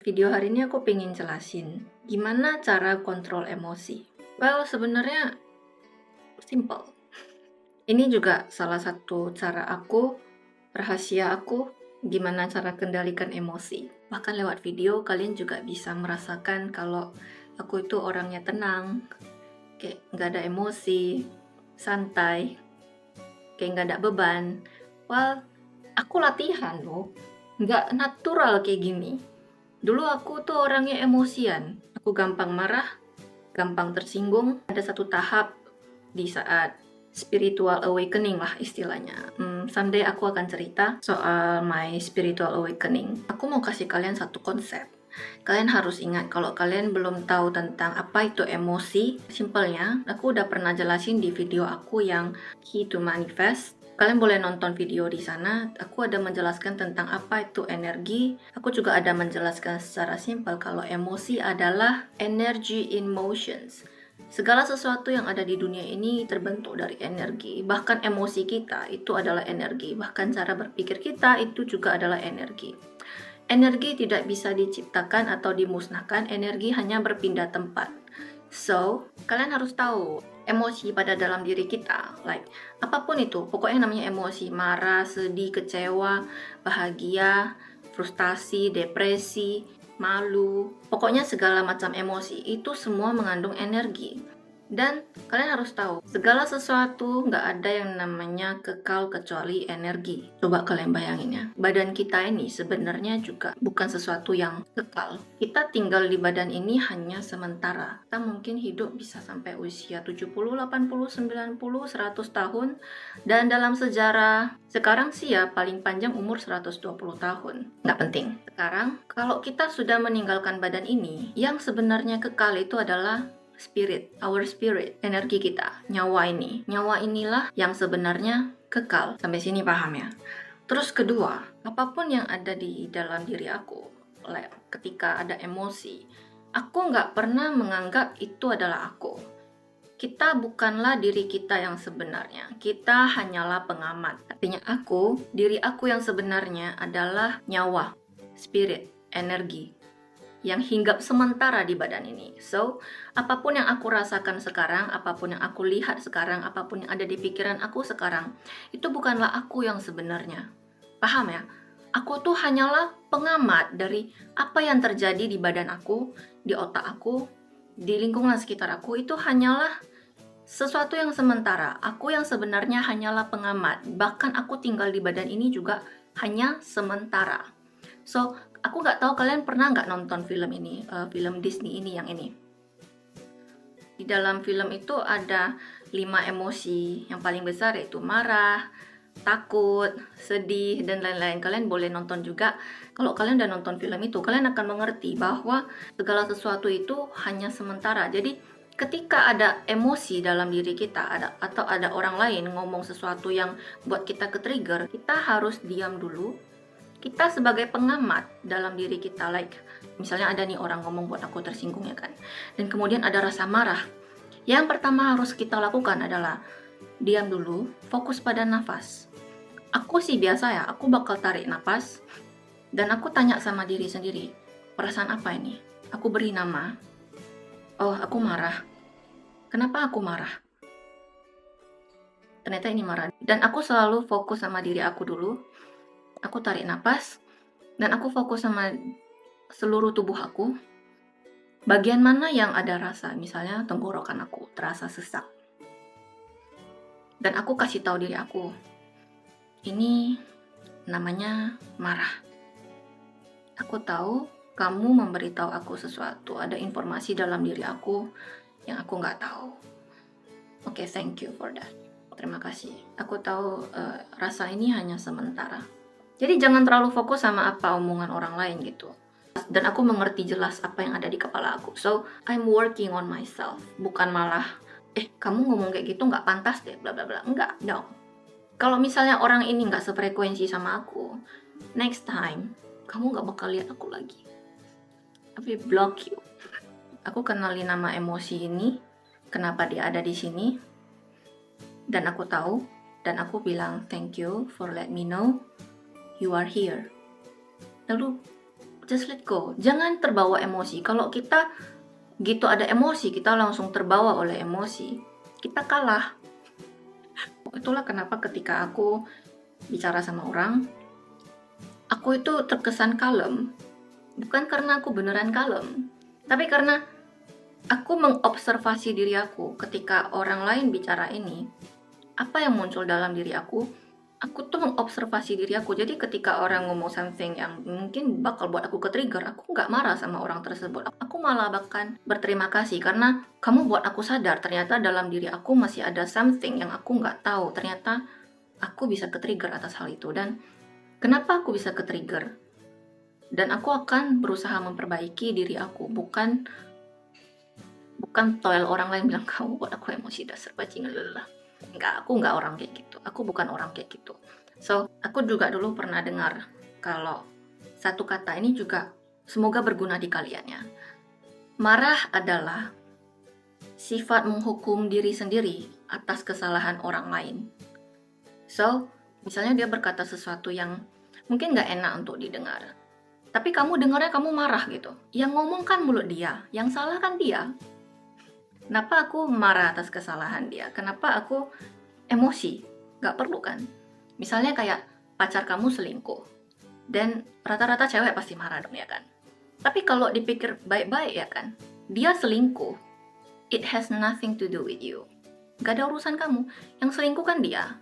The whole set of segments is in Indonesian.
Video hari ini aku pengen jelasin gimana cara kontrol emosi. Well, sebenarnya simple. Ini juga salah satu cara aku, rahasia aku, gimana cara kendalikan emosi. Bahkan lewat video kalian juga bisa merasakan kalau aku itu orangnya tenang, kayak nggak ada emosi, santai, kayak nggak ada beban. Well, aku latihan loh, nggak natural kayak gini. Dulu aku tuh orangnya emosian. Aku gampang marah, gampang tersinggung. Ada satu tahap di saat spiritual awakening lah istilahnya. Someday aku akan cerita soal my spiritual awakening. Aku mau kasih kalian satu konsep. Kalian harus ingat kalau kalian belum tahu tentang apa itu emosi, simpelnya aku udah pernah jelasin di video aku yang Key to Manifest. Kalian boleh nonton video di sana. Aku ada menjelaskan tentang apa itu energi. Aku juga ada menjelaskan secara simpel kalau emosi adalah energy in motions. Segala sesuatu yang ada di dunia ini terbentuk dari energi. Bahkan emosi kita itu adalah energi. Bahkan cara berpikir kita itu juga adalah energi. Energi tidak bisa diciptakan atau dimusnahkan. Energi hanya berpindah tempat. So, kalian harus tahu emosi pada dalam diri kita, like apapun itu, pokoknya namanya emosi, marah, sedih, kecewa, bahagia, frustasi, depresi, malu, pokoknya segala macam emosi itu semua mengandung energi. Dan kalian harus tahu, segala sesuatu nggak ada yang namanya kekal kecuali energi. Coba kalian bayangin ya, badan kita ini sebenarnya juga bukan sesuatu yang kekal. Kita tinggal di badan ini hanya sementara. Kita mungkin hidup bisa sampai usia 70, 80, 90, 100 tahun. Dan dalam sejarah, sekarang sih ya paling panjang umur 120 tahun. Nggak penting. Sekarang, kalau kita sudah meninggalkan badan ini, yang sebenarnya kekal itu adalah spirit, our spirit, energi kita, nyawa ini. Nyawa inilah yang sebenarnya kekal. Sampai sini paham ya? Terus kedua, apapun yang ada di dalam diri aku, ketika ada emosi, aku nggak pernah menganggap itu adalah aku. Kita bukanlah diri kita yang sebenarnya. Kita hanyalah pengamat. Artinya diri aku yang sebenarnya adalah nyawa, spirit, energi yang hinggap sementara di badan ini. So, apapun yang aku rasakan sekarang, apapun yang aku lihat sekarang, apapun yang ada di pikiran aku sekarang, itu bukanlah aku yang sebenarnya. Paham ya? Aku tuh hanyalah pengamat dari apa yang terjadi di badan aku, di otak aku, di lingkungan sekitar aku. Itu hanyalah sesuatu yang sementara. Aku yang sebenarnya hanyalah pengamat. Bahkan aku tinggal di badan ini juga hanya sementara. So, aku nggak tahu kalian pernah nggak nonton film ini, film Disney ini yang ini. Di dalam film itu ada 5 emosi yang paling besar, yaitu marah, takut, sedih, dan lain-lain. Kalian boleh nonton juga. Kalau kalian udah nonton film itu, kalian akan mengerti bahwa segala sesuatu itu hanya sementara. Jadi ketika ada emosi dalam diri kita, atau ada orang lain ngomong sesuatu yang buat kita ke-trigger, kita harus diam dulu. Kita sebagai pengamat dalam diri kita, like misalnya ada nih orang ngomong buat aku tersinggung ya kan, dan kemudian ada rasa marah. Yang pertama harus kita lakukan adalah diam dulu, fokus pada nafas. Aku sih biasa ya, aku bakal tarik nafas dan aku tanya sama diri sendiri, perasaan apa ini? Aku beri nama, oh aku marah. Kenapa aku marah? Ternyata ini marah. Dan aku selalu fokus sama diri aku dulu. Aku tarik napas, dan aku fokus sama seluruh tubuh aku. Bagian mana yang ada rasa, misalnya tenggorokan aku terasa sesak. Dan aku kasih tahu diri aku, ini namanya marah. Aku tahu kamu memberitahu aku sesuatu, ada informasi dalam diri aku yang aku nggak tahu. Oke, thank you for that. Terima kasih. Aku tahu rasa ini hanya sementara. Jadi jangan terlalu fokus sama apa omongan orang lain gitu. Dan aku mengerti jelas apa yang ada di kepala aku. So, I'm working on myself. Bukan malah, kamu ngomong kayak gitu nggak pantas deh, bla bla bla. Enggak, no. Kalau misalnya orang ini nggak sefrekuensi sama aku, next time, kamu nggak bakal lihat aku lagi. Tapi block you. Aku kenali nama emosi ini, kenapa dia ada di sini, dan aku tahu, dan aku bilang thank you for let me know you are here. Lalu just let go. Jangan terbawa emosi. Kalau kita gitu ada emosi, kita langsung terbawa oleh emosi, kita kalah. Itulah kenapa ketika aku bicara sama orang, aku itu terkesan kalem. Bukan karena aku beneran kalem, tapi karena aku mengobservasi diri aku ketika orang lain bicara ini. Apa yang muncul dalam diri aku tuh mengobservasi diri aku. Jadi ketika orang ngomong something yang mungkin bakal buat aku ke-trigger, aku nggak marah sama orang tersebut. Aku malah bahkan berterima kasih karena kamu buat aku sadar ternyata dalam diri aku masih ada something yang aku nggak tahu. Ternyata aku bisa ke-trigger atas hal itu. Dan kenapa aku bisa ke-trigger? Dan aku akan berusaha memperbaiki diri aku, bukan toel orang lain bilang kamu buat aku emosi, dasar bajingan lelah. Enggak, aku enggak orang kayak gitu. Aku bukan orang kayak gitu. So, aku juga dulu pernah dengar kalau satu kata ini juga semoga berguna di kalian ya. Marah adalah sifat menghukum diri sendiri atas kesalahan orang lain. So, misalnya dia berkata sesuatu yang mungkin nggak enak untuk didengar. Tapi kamu dengarnya kamu marah gitu. Yang ngomong kan mulut dia, yang salah kan dia. Kenapa aku marah atas kesalahan dia? Kenapa aku emosi? Gak perlu kan? Misalnya kayak pacar kamu selingkuh. Dan rata-rata cewek pasti marah dong ya kan? Tapi kalau dipikir baik-baik ya kan? Dia selingkuh. It has nothing to do with you. Gak ada urusan kamu. Yang selingkuh kan dia.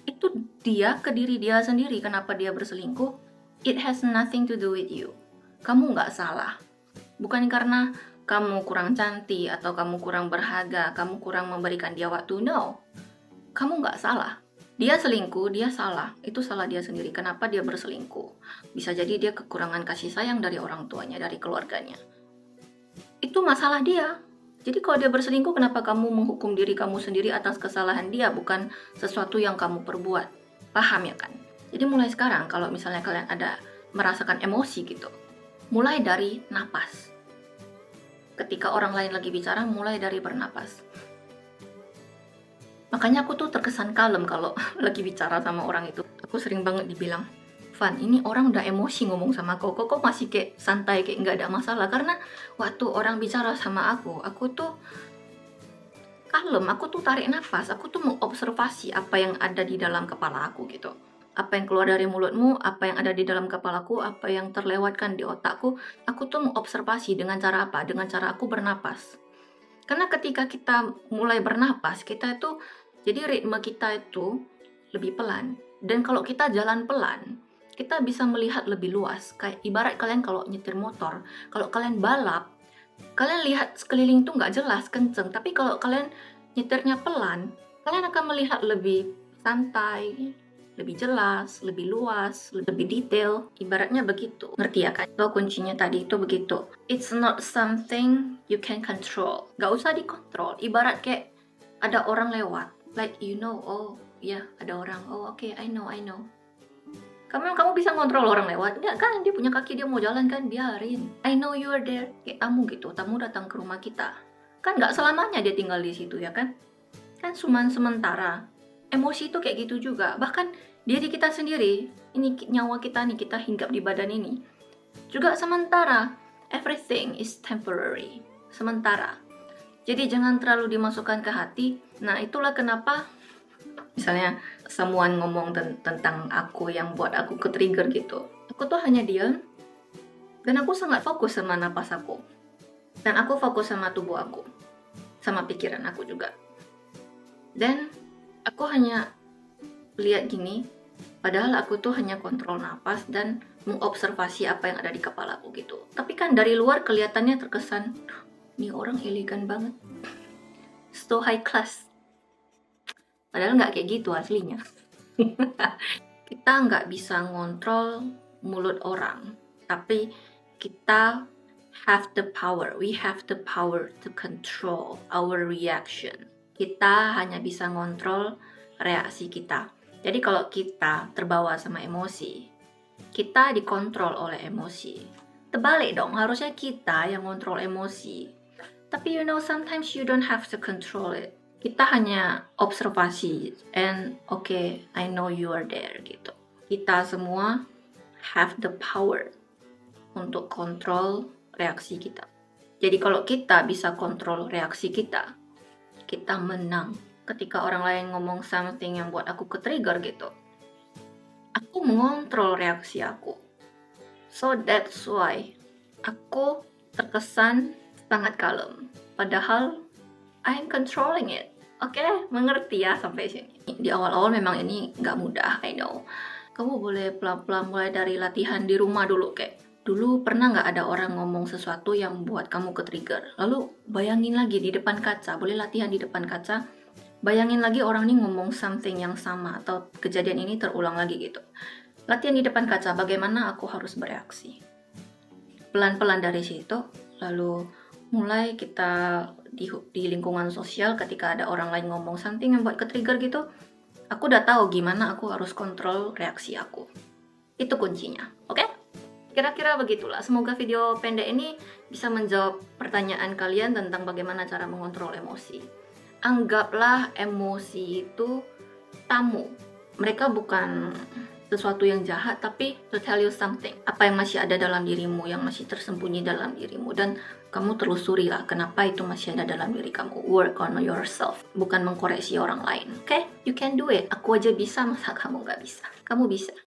Itu dia ke diri dia sendiri. Kenapa dia berselingkuh? It has nothing to do with you. Kamu gak salah. Bukan karena kamu kurang cantik, atau kamu kurang berharga, kamu kurang memberikan dia waktu. No, kamu nggak salah. Dia selingkuh, dia salah. Itu salah dia sendiri. Kenapa dia berselingkuh? Bisa jadi dia kekurangan kasih sayang dari orang tuanya, dari keluarganya. Itu masalah dia. Jadi kalau dia berselingkuh, kenapa kamu menghukum diri kamu sendiri atas kesalahan dia, bukan sesuatu yang kamu perbuat? Paham ya kan? Jadi mulai sekarang, kalau misalnya kalian ada merasakan emosi gitu, mulai dari napas. Ketika orang lain lagi bicara, mulai dari bernapas. Makanya aku tuh terkesan kalem kalau lagi bicara sama orang itu. Aku sering banget dibilang, Van, ini orang udah emosi ngomong sama kok masih kayak santai, kayak nggak ada masalah. Karena waktu orang bicara sama aku tuh kalem, aku tuh tarik nafas, aku tuh mengobservasi apa yang ada di dalam kepala aku gitu. Apa yang keluar dari mulutmu, apa yang ada di dalam kepalaku, apa yang terlewatkan di otakku, aku tuh mengobservasi dengan cara apa? Dengan cara aku bernapas. Karena ketika kita mulai bernapas, kita itu, jadi ritme kita itu lebih pelan. Dan kalau kita jalan pelan, kita bisa melihat lebih luas. Kayak ibarat kalian kalau nyetir motor, kalau kalian balap, kalian lihat sekeliling tuh nggak jelas, kenceng. Tapi kalau kalian nyetirnya pelan, kalian akan melihat lebih santai, lebih jelas, lebih luas, lebih detail. Ibaratnya begitu. Ngerti ya kan? So, kuncinya tadi itu begitu. It's not something you can control. Gak usah dikontrol. Ibarat kayak ada orang lewat. Like, you know, oh, ya, yeah, ada orang. Oh, okay, I know. Kamu bisa ngontrol orang lewat? Enggak kan? Dia punya kaki, dia mau jalan kan? Biarin. I know you are there. Kayak tamu gitu. Tamu datang ke rumah kita. Kan gak selamanya dia tinggal di situ ya kan? Kan cuma sementara. Emosi itu kayak gitu juga. Bahkan diri kita sendiri, ini nyawa kita nih, kita hinggap di badan ini, juga sementara. Everything is temporary. Sementara. Jadi jangan terlalu dimasukkan ke hati. Nah, itulah kenapa misalnya someone ngomong tentang aku yang buat aku ke-trigger gitu. Aku tuh hanya diam, dan aku sangat fokus sama napas aku. Dan aku fokus sama tubuh aku. Sama pikiran aku juga. Dan aku hanya lihat gini, padahal aku tuh hanya kontrol napas dan mengobservasi apa yang ada di kepala aku gitu. Tapi kan dari luar kelihatannya terkesan, nih orang elegan banget, so high class. Padahal nggak kayak gitu aslinya. Kita nggak bisa ngontrol mulut orang, tapi kita have the power. We have the power to control our reaction. Kita hanya bisa ngontrol reaksi kita. Jadi kalau kita terbawa sama emosi, kita dikontrol oleh emosi. Terbalik dong, harusnya kita yang ngontrol emosi. Tapi you know, sometimes you don't have to control it. Kita hanya observasi, and okay, I know you are there gitu. Kita semua have the power untuk kontrol reaksi kita. Jadi kalau kita bisa kontrol reaksi kita, kita menang. Ketika orang lain ngomong something yang buat aku ke-trigger gitu, aku mengontrol reaksi aku. So that's why aku terkesan sangat kalem. Padahal I'm controlling it. Oke, mengerti ya sampai sini. Di awal-awal memang ini nggak mudah, I know. Kamu boleh pelan-pelan mulai dari latihan di rumah dulu, kayak dulu pernah nggak ada orang ngomong sesuatu yang buat kamu ke-trigger? Lalu bayangin lagi di depan kaca, boleh latihan di depan kaca. Bayangin lagi orang ini ngomong something yang sama atau kejadian ini terulang lagi gitu. Latihan di depan kaca, bagaimana aku harus bereaksi. Pelan-pelan dari situ, lalu mulai kita di lingkungan sosial ketika ada orang lain ngomong something yang buat ke-trigger gitu, aku udah tahu gimana aku harus kontrol reaksi aku. Itu kuncinya, oke? Kira-kira begitulah. Semoga video pendek ini bisa menjawab pertanyaan kalian tentang bagaimana cara mengontrol emosi. Anggaplah emosi itu tamu. Mereka bukan sesuatu yang jahat, tapi to tell you something. Apa yang masih ada dalam dirimu, yang masih tersembunyi dalam dirimu. Dan kamu telusuri lah kenapa itu masih ada dalam diri kamu. Work on yourself, bukan mengkoreksi orang lain. Oke? You can do it. Aku aja bisa, masa kamu nggak bisa? Kamu bisa.